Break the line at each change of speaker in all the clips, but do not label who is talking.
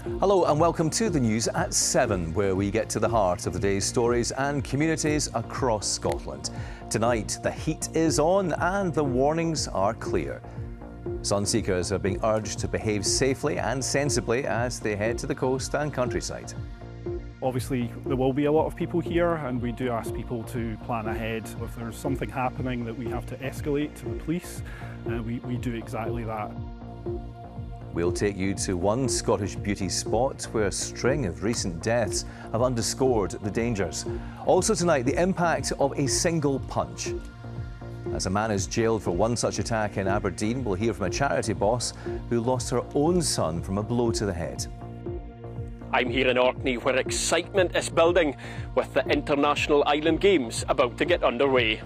Hello and welcome to the news at 7, where we get to the heart of the day's stories and communities across Scotland. Tonight, the heat is on and the warnings are clear. Sunseekers are being urged to behave safely and sensibly as they head to the coast and countryside.
Obviously, there will be a lot of people here, and we do ask people to plan ahead. If there's something happening that we have to escalate to the police, we do exactly that.
We'll take you to one Scottish beauty spot where a string of recent deaths have underscored the dangers. Also tonight, the impact of a single punch. As a man is jailed for one such attack in Aberdeen, we'll hear from a charity boss who lost her own son from a blow to the head.
I'm here in Orkney where excitement is building with the International Island Games about to get underway.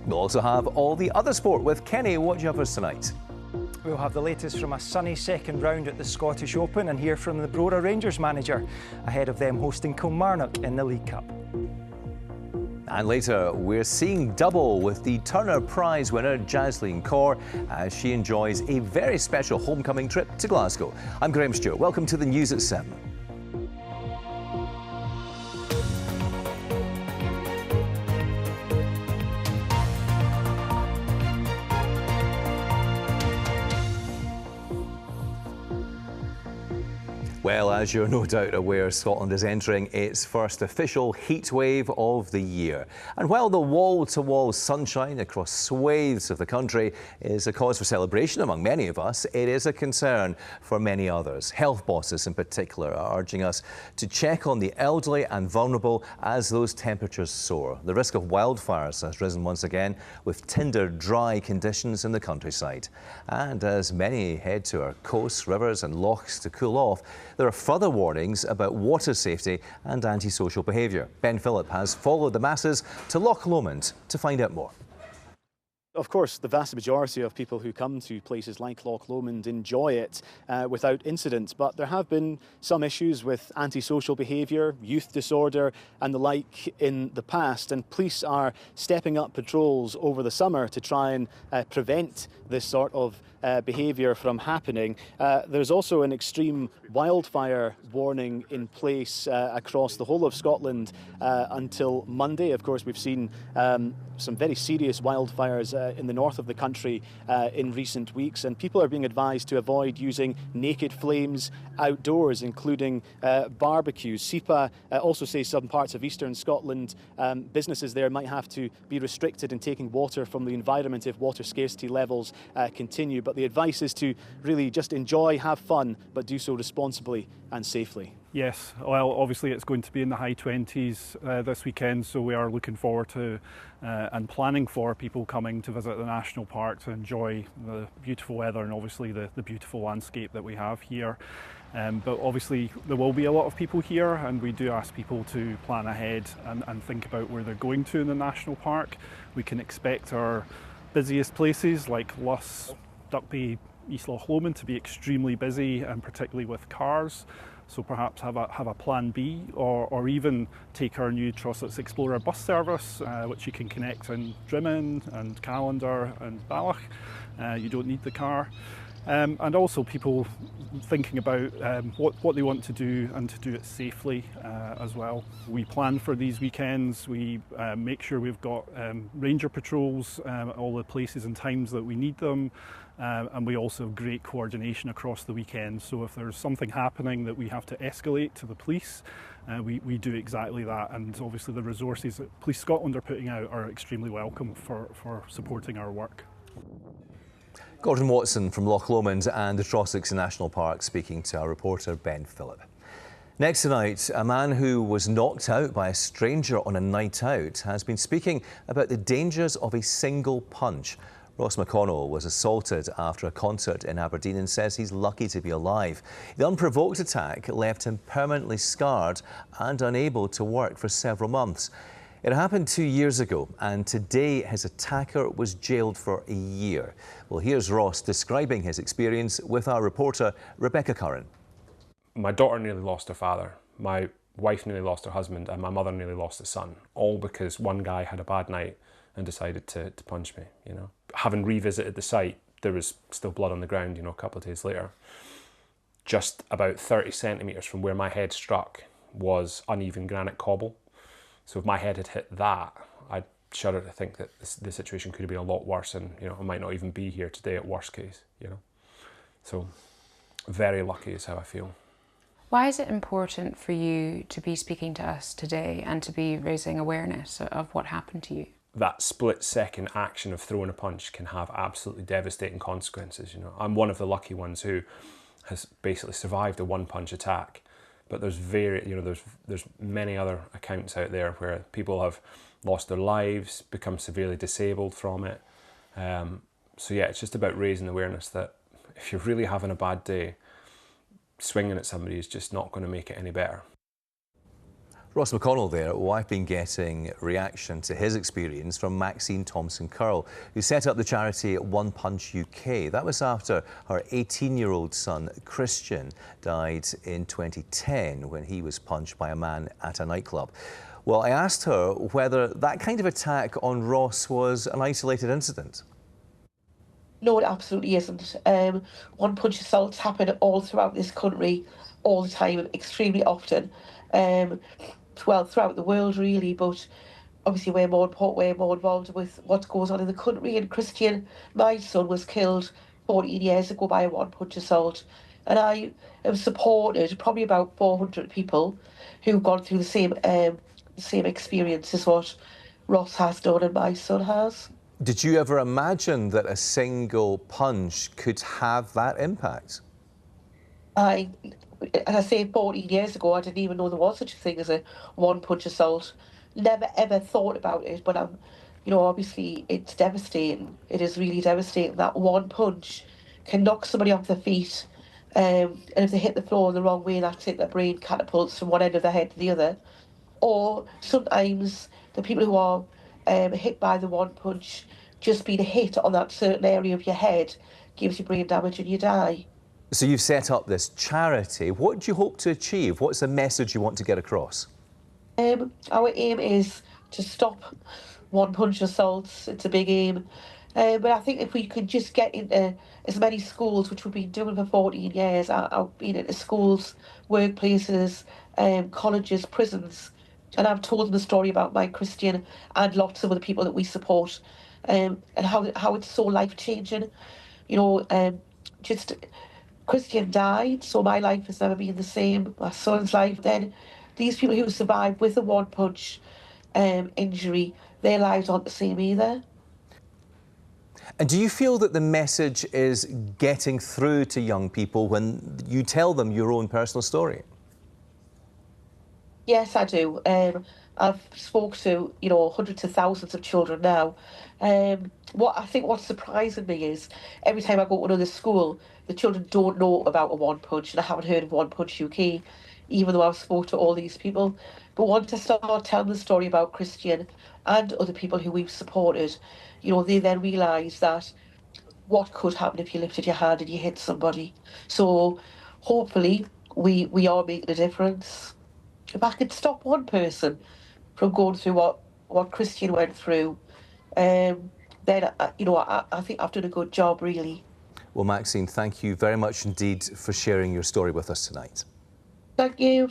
We'll also have all the other sport with Kenny. What do you have for us tonight?
We'll have the latest from a sunny second round at the Scottish Open and hear from the Brora Rangers manager ahead of them hosting Kilmarnock in the League Cup.
And later, we're seeing double with the Turner Prize winner Jasleen Kaur as she enjoys a very special homecoming trip to Glasgow. I'm Graham Stewart. Welcome to the news at 7. Well, as you're no doubt aware, Scotland is entering its first official heat wave of the year. And while the wall-to-wall sunshine across swathes of the country is a cause for celebration among many of us, it is a concern for many others. Health bosses in particular are urging us to check on the elderly and vulnerable as those temperatures soar. The risk of wildfires has risen once again, with tinder dry conditions in the countryside. And as many head to our coasts, rivers and lochs to cool off, there are further warnings about water safety and antisocial behaviour. Ben Phillip has followed the masses to Loch Lomond to find out more.
Of course, the vast majority of people who come to places like Loch Lomond enjoy it without incident, but there have been some issues with antisocial behaviour, youth disorder and the like in the past, and police are stepping up patrols over the summer to try and prevent this sort of behaviour from happening. There's also an extreme wildfire warning in place across the whole of Scotland until Monday. Of course, we've seen some very serious wildfires in the north of the country in recent weeks, and people are being advised to avoid using naked flames outdoors, including barbecues. SEPA also says some parts of eastern Scotland, businesses there might have to be restricted in taking water from the environment if water scarcity levels continue. But the advice is to really just enjoy, have fun, but do so responsibly and safely.
Yes, well, obviously it's going to be in the high 20s this weekend, so we are looking forward to and planning for people coming to visit the national park to enjoy the beautiful weather and obviously the beautiful landscape that we have here. But obviously there will be a lot of people here, and we do ask people to plan ahead and think about where they're going to in the national park. We can expect our busiest places like Luss, Duckby, East Loch Lomond to be extremely busy, and particularly with cars. So perhaps have a plan B, or even take our new Trossachs Explorer bus service, which you can connect in Drimmen and Callander and Ballach. You don't need the car. And also people thinking about what they want to do and to do it safely as well. We plan for these weekends, we make sure we've got ranger patrols at all the places and times that we need them, and we also have great coordination across the weekend. So if there's something happening that we have to escalate to the police, we do exactly that, and obviously the resources that Police Scotland are putting out are extremely welcome for supporting our work.
Gordon Watson from Loch Lomond and the Trossachs National Park speaking to our reporter Ben Phillip. Next tonight, a man who was knocked out by a stranger on a night out has been speaking about the dangers of a single punch. Ross McConnell was assaulted after a concert in Aberdeen and says he's lucky to be alive. The unprovoked attack left him permanently scarred and unable to work for several months. It happened 2 years ago, and today his attacker was jailed for a year. Well, here's Ross describing his experience with our reporter Rebecca Curran.
My daughter nearly lost her father, my wife nearly lost her husband, and my mother nearly lost a son, all because one guy had a bad night and decided to punch me, you know. Having revisited the site, there was still blood on the ground, you know, a couple of days later. just about 30 centimetres from where my head struck was uneven granite cobble. So if my head had hit that, I'd shudder to think that the situation could have been a lot worse, and I might not even be here today at worst case. So very lucky is how I feel.
Why is it important for you to be speaking to us today and to be raising awareness of what happened to you?
That split-second action of throwing a punch can have absolutely devastating consequences. I'm one of the lucky ones who has basically survived a one-punch attack, but there's there's many other accounts out there where people have lost their lives, become severely disabled from it. So yeah, it's just about raising awareness that if you're really having a bad day, swinging at somebody is just not going to make it any better.
Ross McConnell there. Well, I've been getting reaction to his experience from Maxine Thompson-Curl, who set up the charity One Punch UK. That was after her 18-year-old son, Christian, died in 2010 when he was punched by a man at a nightclub. Well, I asked her whether that kind of attack on Ross was an isolated incident.
No, it absolutely isn't. One-punch assaults happen all throughout this country, all the time, extremely often. Well, throughout the world, really, but obviously we're more involved with what goes on in the country. And Christian, my son, was killed 14 years ago by a one-punch assault. And I have supported probably about 400 people who've gone through the same experience as what Ross has done and my son has.
Did you ever imagine that a single punch could have that impact?
As I say, 14 years ago, I didn't even know there was such a thing as a one-punch assault. Never ever thought about it, but obviously it's devastating. It is really devastating that one punch can knock somebody off their feet, and if they hit the floor in the wrong way, that's it. Their brain catapults from one end of their head to the other. Or sometimes the people who are hit by the one punch, just being hit on that certain area of your head gives you brain damage and you die.
So you've set up this charity. What do you hope to achieve? What's the message you want to get across?
Our aim is to stop one-punch assaults. It's a big aim. But I think if we could just get into as many schools, which we've been doing for 14 years, I've been into schools, workplaces, colleges, prisons, and I've told them the story about my Christian and lots of other people that we support, and how it's so life-changing. Just Christian died, so my life has never been the same. My son's life. Then these people who survived with a one-punch injury, their lives aren't the same either.
And do you feel that the message is getting through to young people when you tell them your own personal story?
Yes, I do. I've spoke to hundreds of thousands of children now. What's surprising me is every time I go to another school, the children don't know about a one punch, and I haven't heard of One Punch UK, even though I've spoke to all these people. But once I start telling the story about Christian and other people who we've supported, they then realise that what could happen if you lifted your hand and you hit somebody. So hopefully we are making a difference. If I could stop one person from going through what Christian went through, then I think I've done a good job, really.
Well, Maxine, thank you very much indeed for sharing your story with us tonight.
Thank you.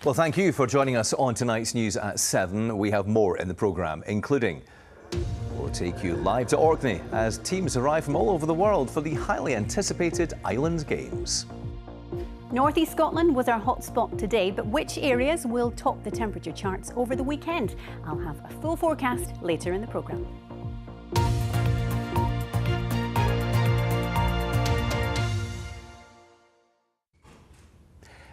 Well, thank you for joining us on tonight's news at 7. We have more in the programme, including we'll take you live to Orkney as teams arrive from all over the world for the highly anticipated Island Games.
North East Scotland was our hotspot today, but which areas will top the temperature charts over the weekend? I'll have a full forecast later in the programme.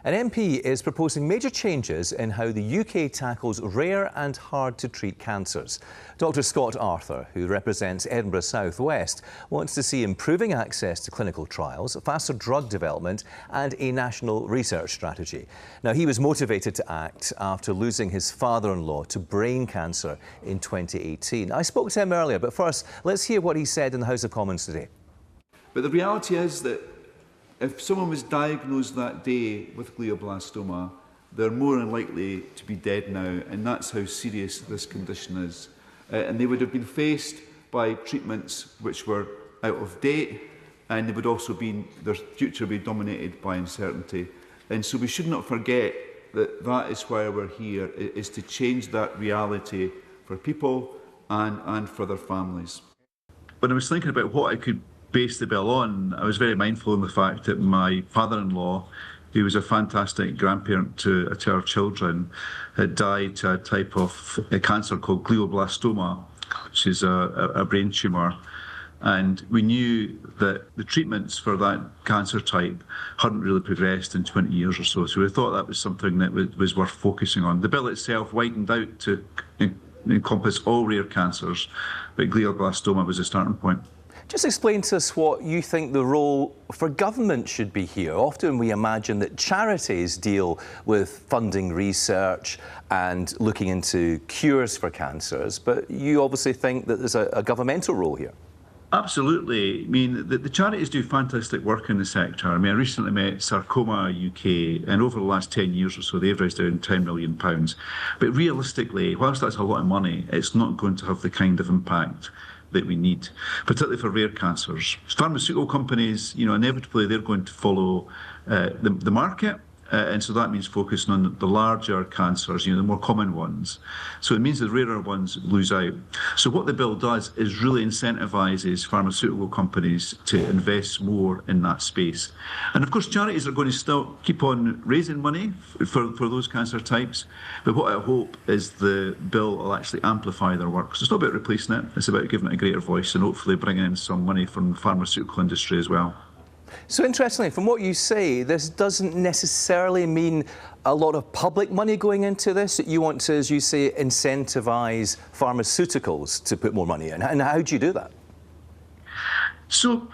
An MP is proposing major changes in how the UK tackles rare and hard-to-treat cancers. Dr Scott Arthur, who represents Edinburgh South West, wants to see improving access to clinical trials, faster drug development and a national research strategy. Now, he was motivated to act after losing his father-in-law to brain cancer in 2018. I spoke to him earlier, but first, let's hear what he said in the House of Commons today.
But the reality is that if someone was diagnosed that day with glioblastoma, they're more unlikely to be dead now, and that's how serious this condition is. And they would have been faced by treatments which were out of date, and they would also be, their future would be dominated by uncertainty. And so we should not forget that that is why we're here, is to change that reality for people and for their families. When I was thinking about what I could base the bill on, I was very mindful of the fact that my father-in-law, who was a fantastic grandparent to our children, had died to a type of cancer called glioblastoma, which is a brain tumour. And we knew that the treatments for that cancer type hadn't really progressed in 20 years or so. So we thought that was something that was worth focusing on. The bill itself widened out to encompass all rare cancers, but glioblastoma was a starting point.
Just explain to us what you think the role for government should be here. Often we imagine that charities deal with funding research and looking into cures for cancers, but you obviously think that there's a governmental role here.
Absolutely. I mean, the charities do fantastic work in the sector. I mean, I recently met Sarcoma UK, and over the last 10 years or so, they've raised around £10 million. But realistically, whilst that's a lot of money, it's not going to have the kind of impact that we need, particularly for rare cancers. Pharmaceutical companies, inevitably they're going to follow the market. And so that means focusing on the larger cancers, the more common ones. So it means the rarer ones lose out. So what the bill does is really incentivises pharmaceutical companies to invest more in that space. And of course, charities are going to still keep on raising money for those cancer types. But what I hope is the bill will actually amplify their work. So it's not about replacing it, it's about giving it a greater voice and hopefully bringing in some money from the pharmaceutical industry as well.
So interestingly, from what you say, this doesn't necessarily mean a lot of public money going into this. You want to, as you say, incentivise pharmaceuticals to put more money in. And how do you do that? So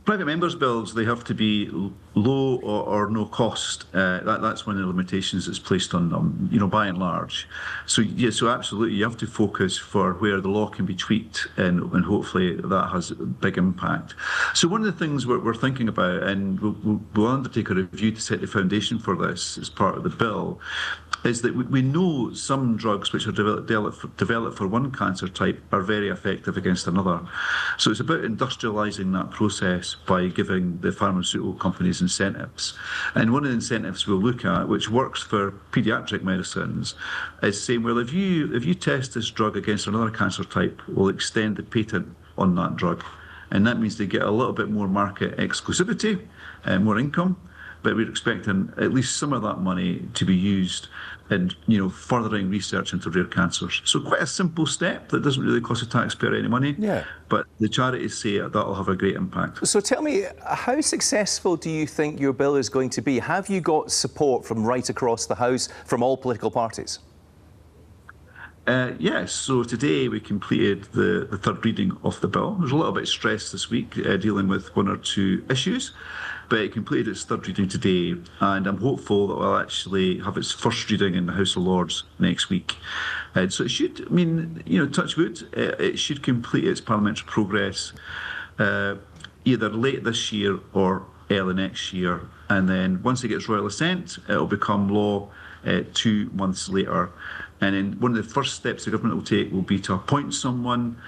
private members' bills, they have to be low or no cost. That's one of the limitations that's placed on them, by and large. So, so absolutely, you have to focus for where the law can be tweaked, and hopefully that has a big impact. So one of the things we're thinking about, and we'll undertake a review to set the foundation for this as part of the bill, is that we know some drugs which are developed for one cancer type are very effective against another. So it's about industrialising that process by giving the pharmaceutical companies incentives. And one of the incentives we'll look at, which works for paediatric medicines, is saying, well, if you test this drug against another cancer type, we'll extend the patent on that drug. And that means they get a little bit more market exclusivity and more income. But we're expecting at least some of that money to be used in, furthering research into rare cancers. So quite a simple step that doesn't really cost the taxpayer any money. Yeah. But the charities say that'll have a great impact. So tell me, how successful do you think your bill is going to be? Have you got support from right across the House, from all political parties? Yes, so today we completed the third reading of the bill. There's a little bit of stress this week dealing with one or two issues, but it completed its third reading today, and I'm hopeful that we'll actually have its first reading in the House of Lords next week. So it should, touch wood, it should complete its parliamentary progress either late this year or early next year, and then once it gets royal assent, it'll become law 2 months later. And then one of the first steps the government will take will be to appoint someone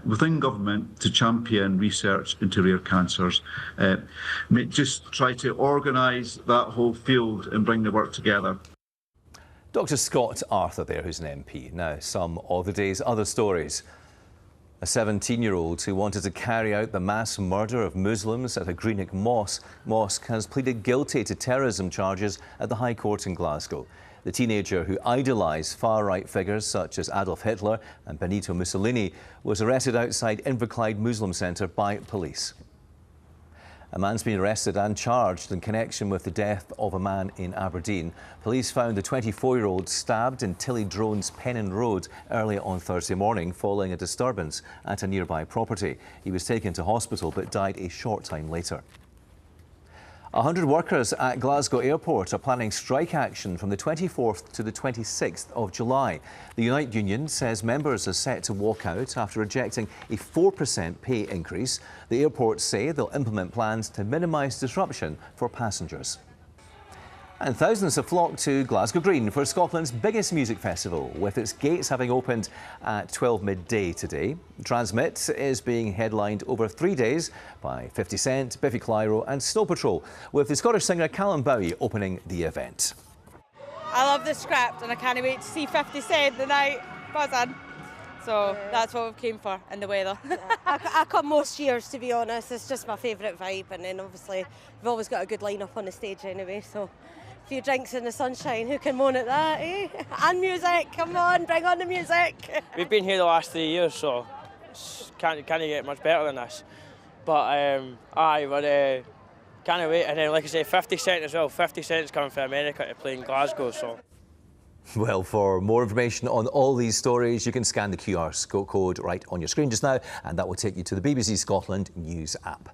within government to champion research into rare cancers. Just try to organise that whole field and bring the work together. Dr. Scott Arthur there, who's an MP. Now, some of the day's other stories. A 17-year-old who wanted to carry out the mass murder of Muslims at a Greenock mosque has pleaded guilty to terrorism charges at the High Court in Glasgow. The teenager, who idolised far-right figures such as Adolf Hitler and Benito Mussolini, was arrested outside Inverclyde Muslim Centre by police. A man's been arrested and charged in connection with the death of a man in Aberdeen. Police found the 24-year-old stabbed in Tillydrones Pennon Road early on Thursday morning following a disturbance at a nearby property. He was taken to hospital but died a short time later. 100 workers at Glasgow Airport are planning strike action from the 24th to the 26th of July. The Unite Union says members are set to walk out after rejecting a 4% pay increase. The airports say they'll implement plans to minimise disruption for passengers. And thousands have flocked to Glasgow Green for Scotland's biggest music festival, with its gates having opened at 12 midday today. Transmit is being headlined over 3 days by 50 Cent, Biffy Clyro and Snow Patrol, with the Scottish singer Callum Bowie opening the event.
I love the script and I can't wait to see 50 Cent the night buzzing. So that's what we came for, and the weather.
I come most years, to be honest. It's just my favourite vibe, and then obviously we've always got a good lineup on the stage anyway, so a few drinks in the sunshine, who can moan at that, eh? And music, come on, bring on the music.
We've been here the last 3 years, so can't get much better than this. But can't wait. And then, like I say, 50 Cent as well. 50 Cent's coming from America to play in Glasgow, so.
Well, for more information on all these stories, you can scan the QR code right on your screen just now, and that will take you to the BBC Scotland News app.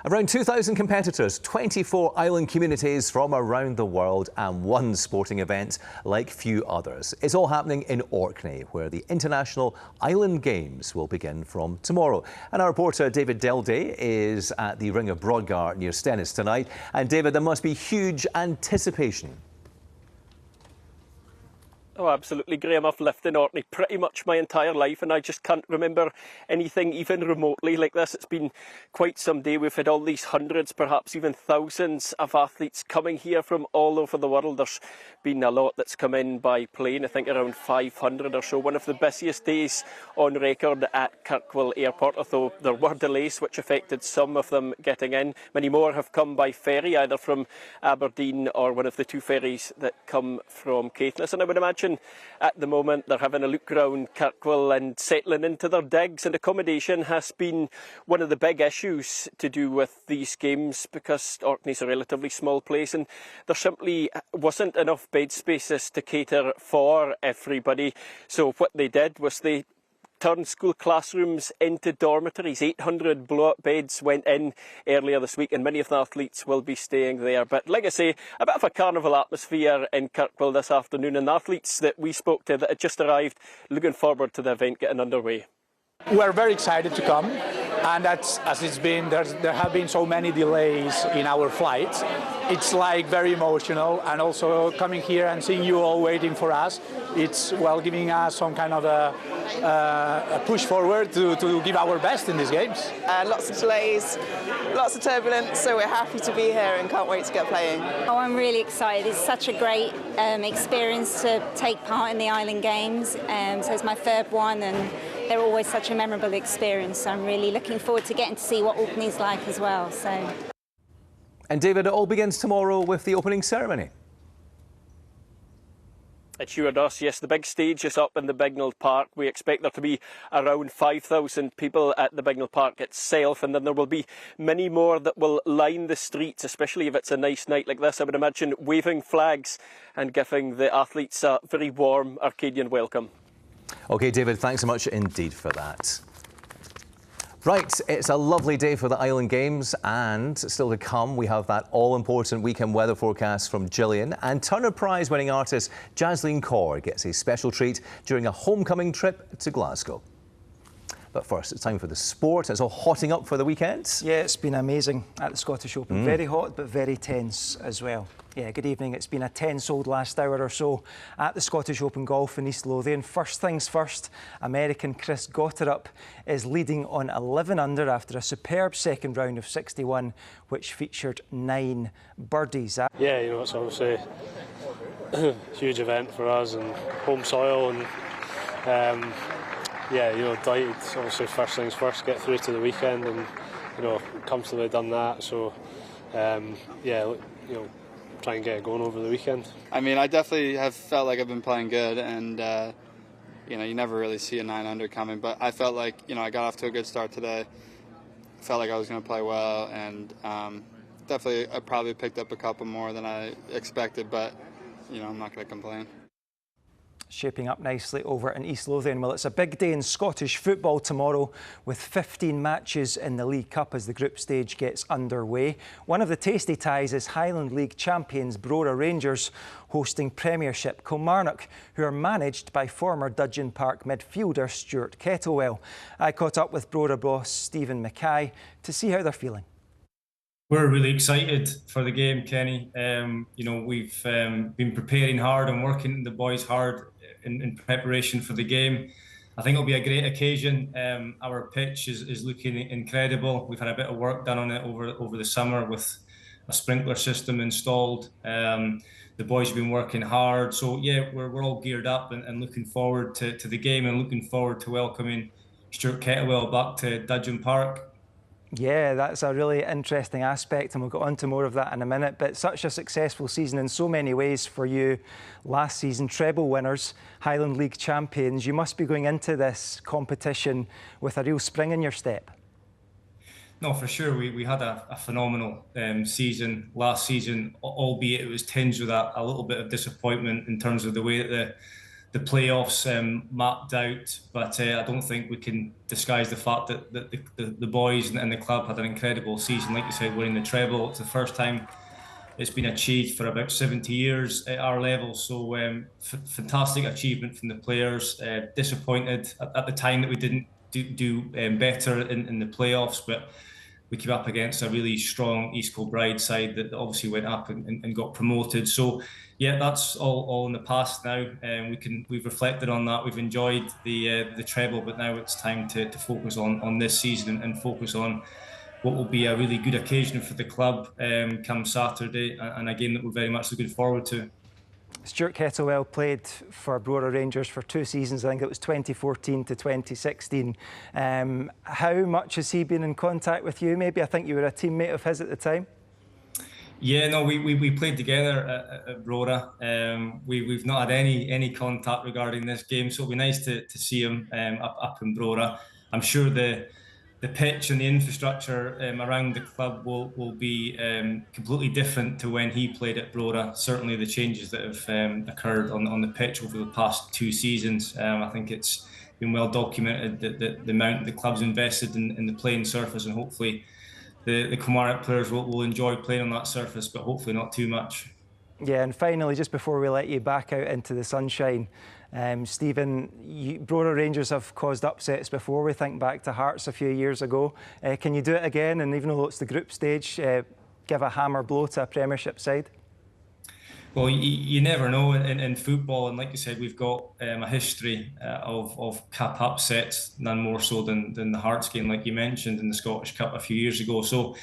Around 2,000 competitors, 24 island communities from around the world, and one sporting event like few others. It's all happening in Orkney, where the International Island Games will begin from tomorrow. And our reporter David Delday is at the Ring of Brodgar near Stennis tonight. And David, there must be huge anticipation.
Oh, absolutely, Graham. I've lived in Orkney pretty much my entire life, and I just can't remember anything even remotely like this. It's been quite some day. We've had all these hundreds, perhaps even thousands of athletes coming here from all over the world. There's been a lot that's come in by plane, I think around 500 or so. One of the busiest days on record at Kirkwall Airport, although there were delays which affected some of them getting in. Many more have come by ferry, either from Aberdeen or one of the two ferries that come from Caithness. And I would imagine at the moment they're having a look around Kirkwall and settling into their digs, and accommodation has been one of the big issues to do with these games, because Orkney's a relatively small place and there simply wasn't enough bed spaces to cater for everybody. So what they did was they turned school classrooms into dormitories. 800 blow-up beds went in earlier this week, and many of the athletes will be staying there. But like I say, a bit of a carnival atmosphere in Kirkwall this afternoon, and the athletes that we spoke to that had just arrived looking forward to the event getting underway.
We're very excited to come, and that's, as it's been, there have been so many delays in our flights. It's like very emotional, and also coming here and seeing you all waiting for us, it's, well, giving us some kind of a push forward to give our best in these games.
Lots of delays, lots of turbulence, so we're happy to be here and can't wait to get playing.
Oh, I'm really excited. It's such a great experience to take part in the Island Games. So it's my third one, and they're always such a memorable experience. So I'm really looking forward to getting to see what Orkney's like as well. So.
And David, it all begins tomorrow with the opening ceremony.
It sure does, yes. The big stage is up in the Bignell Park. We expect there to be around 5,000 people at the Bignell Park itself, and then there will be many more that will line the streets, especially if it's a nice night like this. I would imagine waving flags and giving the athletes a very warm Arcadian welcome.
OK, David, thanks so much indeed for that. Right, it's a lovely day for the Island Games, and still to come we have that all-important weekend weather forecast from Gillian, and Turner Prize winning artist Jasleen Kaur gets a special treat during a homecoming trip to Glasgow. But first, it's time for the sport. It's all hotting up for the weekend.
Yeah, it's been amazing at the Scottish Open. Very hot, but very tense as well. Yeah, good evening. It's been a tense old last hour or so at the Scottish Open Golf in East Lothian. First things first, American Chris Gotterup is leading on 11 under after a superb second round of 61, which featured 9 birdies.
Yeah, you know, it's obviously a huge event for us and home soil, and yeah, you know, delighted. Obviously, first things first, get through to the weekend, and you know, comfortably done that. So, yeah, you know, try and get it going over the weekend.
I mean, I definitely have felt like I've been playing good, and you know, you never really see a 9 under coming. But I felt like, you know, I got off to a good start today. Felt like I was going to play well, and definitely I probably picked up a couple more than I expected. But you know, I'm not going to complain.
Shaping up nicely over in East Lothian. Well, it's a big day in Scottish football tomorrow, with 15 matches in the League Cup as the group stage gets underway. One of the tasty ties is Highland League champions Brora Rangers hosting Premiership Kilmarnock, who are managed by former Dudgeon Park midfielder Stuart Kettlewell. I caught up with Brora boss Stephen Mackay to see how they're feeling.
We're really excited for the game, Kenny. You know, we've been preparing hard and working the boys hard in preparation for the game. I think it'll be a great occasion. Our pitch is looking incredible. We've had a bit of work done on it over the summer with a sprinkler system installed. The boys have been working hard. So yeah, we're all geared up and looking forward to the game and looking forward to welcoming Stuart Kettlewell back to Dudgeon Park.
Yeah, that's a really interesting aspect, and we'll get on to more of that in a minute. But such a successful season in so many ways for you. Last season, treble winners, Highland League champions. You must be going into this competition with a real spring in your step.
No, for sure. We had a phenomenal season last season, albeit it was tinged with a little bit of disappointment in terms of the way that the playoffs mapped out, but I don't think we can disguise the fact that the boys and the club had an incredible season. Like you said, winning the treble, it's the first time it's been achieved for about 70 years at our level. So fantastic achievement from the players. Disappointed at the time that we didn't do better in the playoffs, but we came up against a really strong East Kilbride side that obviously went up and got promoted. So yeah, that's all in the past now. We've reflected on that. We've enjoyed the treble, but now it's time to focus on this season and focus on what will be a really good occasion for the club come Saturday, and a game that we're very much looking forward to.
Stuart Kettlewell played for Brora Rangers for 2 seasons. I think it was 2014 to 2016. How much has he been in contact with you? Maybe I think you were a teammate of his at the time.
Yeah, no, we played together at Brora. We've not had any contact regarding this game, so it'll be nice to see him up in Brora. I'm sure the pitch and the infrastructure around the club will be completely different to when he played at Brora. Certainly the changes that have occurred on the pitch over the past 2 seasons. I think it's been well documented that the amount the club's invested in the playing surface, and hopefully the Kilmarnock players will enjoy playing on that surface, but hopefully not too much.
Yeah, and finally, just before we let you back out into the sunshine, Stephen, Brora Rangers have caused upsets before. We think back to Hearts a few years ago. Can you do it again? And even though it's the group stage, give a hammer blow to a Premiership side?
Well, you never know in football, and like you said, we've got a history of cup upsets, none more so than the Hearts game, like you mentioned, in the Scottish Cup a few years ago. So,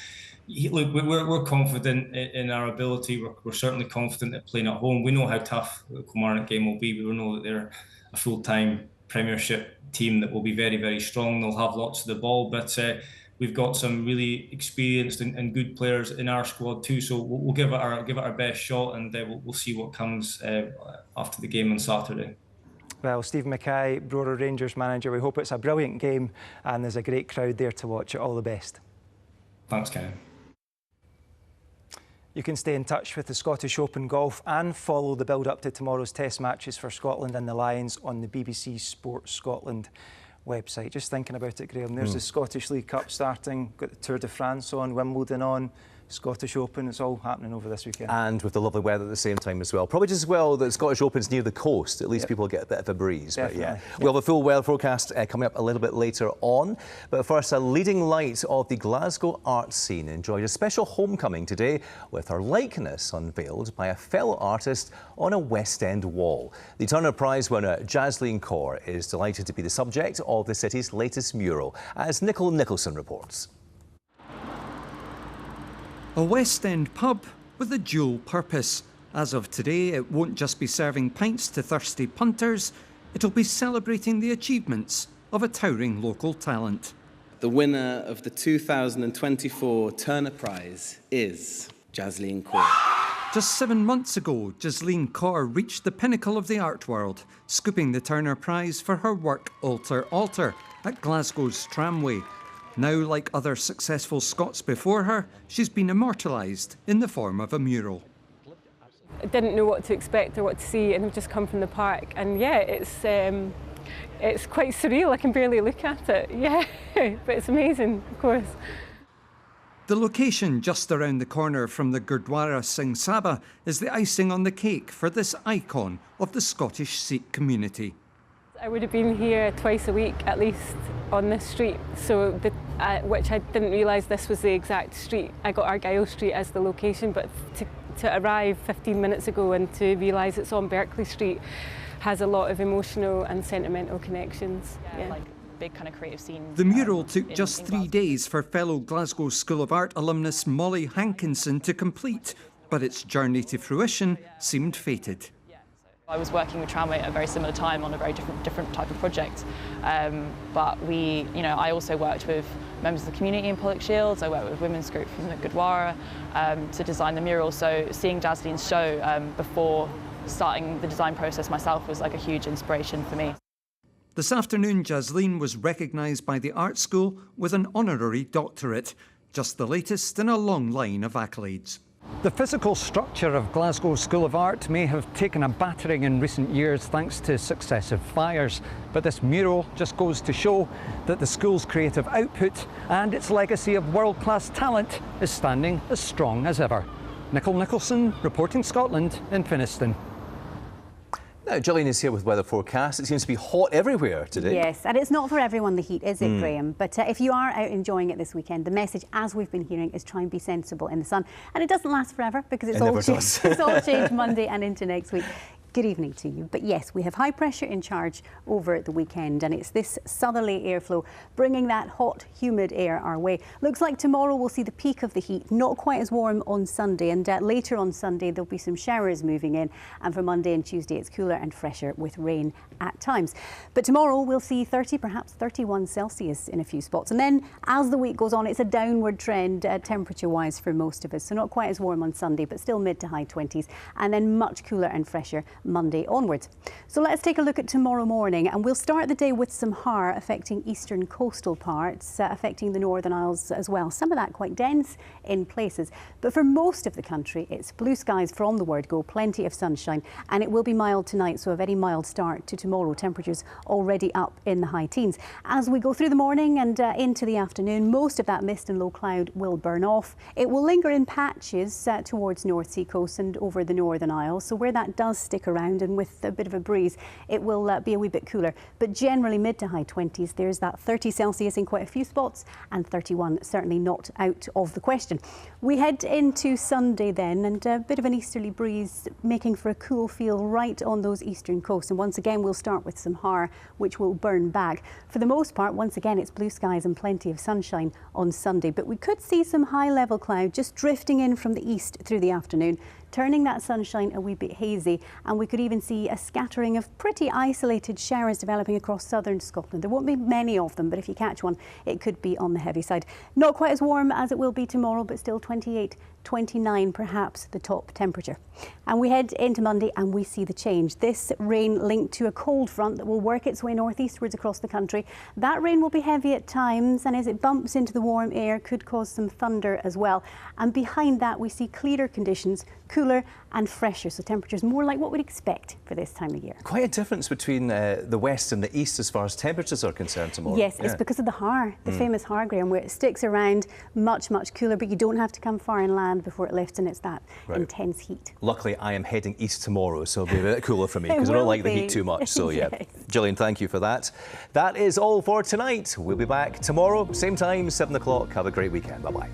look, we're confident in our ability. We're certainly confident at playing at home. We know how tough the Kilmarnock game will be. We know that they're a full-time Premiership team that will be very, very strong. They'll have lots of the ball, but we've got some really experienced and good players in our squad too. So we'll give it our best shot, and we'll see what comes after the game on Saturday.
Well, Stephen Mackay, Brora Rangers manager, we hope it's a brilliant game and there's a great crowd there to watch it. All the best.
Thanks, Ken.
You can stay in touch with the Scottish Open Golf and follow the build-up to tomorrow's Test matches for Scotland and the Lions on the BBC Sports Scotland website. Just thinking about it, Graham, there's the Scottish League Cup starting, got the Tour de France on, Wimbledon on, Scottish Open, it's all happening over this weekend.
And with the lovely weather at the same time as well. Probably just as well that Scottish Open's near the coast, at least people get a bit of a breeze.
Definitely.
But yeah, we'll have a full weather forecast coming up a little bit later on. But first, a leading light of the Glasgow art scene enjoyed a special homecoming today with her likeness unveiled by a fellow artist on a West End wall. The Turner Prize winner, Jasleen Kaur, is delighted to be the subject of the city's latest mural, as Nicole Nicholson reports.
A West End pub with a dual purpose. As of today, it won't just be serving pints to thirsty punters, it'll be celebrating the achievements of a towering local talent.
The winner of the 2024 Turner Prize is Jasleen Kaur.
Just 7 months ago, Jasleen Kaur reached the pinnacle of the art world, scooping the Turner Prize for her work Alter Alter at Glasgow's Tramway. Now, like other successful Scots before her, she's been immortalised in the form of a mural.
I didn't know what to expect or what to see, and I've just come from the park, and yeah, it's quite surreal. I can barely look at it, yeah, but it's amazing, of course.
The location just around the corner from the Gurdwara Singh Sabha is the icing on the cake for this icon of the Scottish Sikh community.
I would have been here twice a week at least on this street, so which I didn't realise this was the exact street. I got Argyle Street as the location, but to arrive 15 minutes ago and to realise it's on Berkeley Street has a lot of emotional and sentimental connections.
Yeah. Like big kind of creative scene.
The mural took just 3 days for fellow Glasgow School of Art alumnus Molly Hankinson to complete, but its journey to fruition seemed fated.
I was working with Tramway at a very similar time on a very different type of project, but I also worked with members of the community in Pollock Shields. I worked with a women's group from the Gurdwara to design the mural. So seeing Jasleen's show before starting the design process myself was like a huge inspiration for me.
This afternoon, Jasleen was recognised by the art school with an honorary doctorate, just the latest in a long line of accolades. The physical structure of Glasgow School of Art may have taken a battering in recent years thanks to successive fires, but this mural just goes to show that the school's creative output and its legacy of world-class talent is standing as strong as ever. Nicole Nicholson, reporting Scotland in Finnieston.
Now, Gillian is here with weather forecast. It seems to be hot everywhere today.
Yes, and it's not for everyone, the heat, is it, Graham? But if you are out enjoying it this weekend, the message, as we've been hearing, is try and be sensible in the sun. And it doesn't last forever because it's all changed Monday and into next week. Good evening to you. But yes, we have high pressure in charge over the weekend, and it's this southerly airflow bringing that hot, humid air our way. Looks like tomorrow we'll see the peak of the heat, not quite as warm on Sunday, and later on Sunday there'll be some showers moving in, and for Monday and Tuesday it's cooler and fresher with rain at times. But tomorrow we'll see 30, perhaps 31 Celsius in a few spots, and then as the week goes on it's a downward trend temperature-wise for most of us, so not quite as warm on Sunday, but still mid to high 20s, and then much cooler and fresher Monday onwards. So let's take a look at tomorrow morning, and we'll start the day with some har affecting eastern coastal parts, affecting the Northern Isles as well. Some of that quite dense in places, but for most of the country it's blue skies from the word go, plenty of sunshine, and it will be mild tonight, so a very mild start to tomorrow. Temperatures already up in the high teens. As we go through the morning and into the afternoon, most of that mist and low cloud will burn off. It will linger in patches towards North Sea coast and over the Northern Isles, so where that does stick around and with a bit of a breeze, it will be a wee bit cooler, but generally mid to high 20s. There's that 30 Celsius in quite a few spots, and 31 certainly not out of the question. We head into Sunday then, and a bit of an easterly breeze making for a cool feel right on those eastern coasts, and once again we'll start with some har which will burn back. For the most part, once again it's blue skies and plenty of sunshine on Sunday, but we could see some high level cloud just drifting in from the east through the afternoon, turning that sunshine a wee bit hazy, and we could even see a scattering of pretty isolated showers developing across southern Scotland. There won't be many of them, but if you catch one, it could be on the heavy side. Not quite as warm as it will be tomorrow, but still 28, 29 perhaps the top temperature. And we head into Monday and we see the change. This rain linked to a cold front that will work its way northeastwards across the country. That rain will be heavy at times, and as it bumps into the warm air could cause some thunder as well. And behind that we see clearer conditions, cooler and fresher, so temperatures more like what we'd expect for this time of year.
Quite a difference between the west and the east as far as temperatures are concerned tomorrow.
Yes, it's because of the har, the famous har, Graham, where it sticks around much cooler, but you don't have to come far inland before it lifts, and it's that intense heat.
Luckily I am heading east tomorrow, so it'll be a bit cooler for me because I don't like the heat too much. So yeah, yes. Gillian, thank you for that. That is all for tonight. We'll be back tomorrow, same time, 7 o'clock. Have a great weekend. Bye-bye.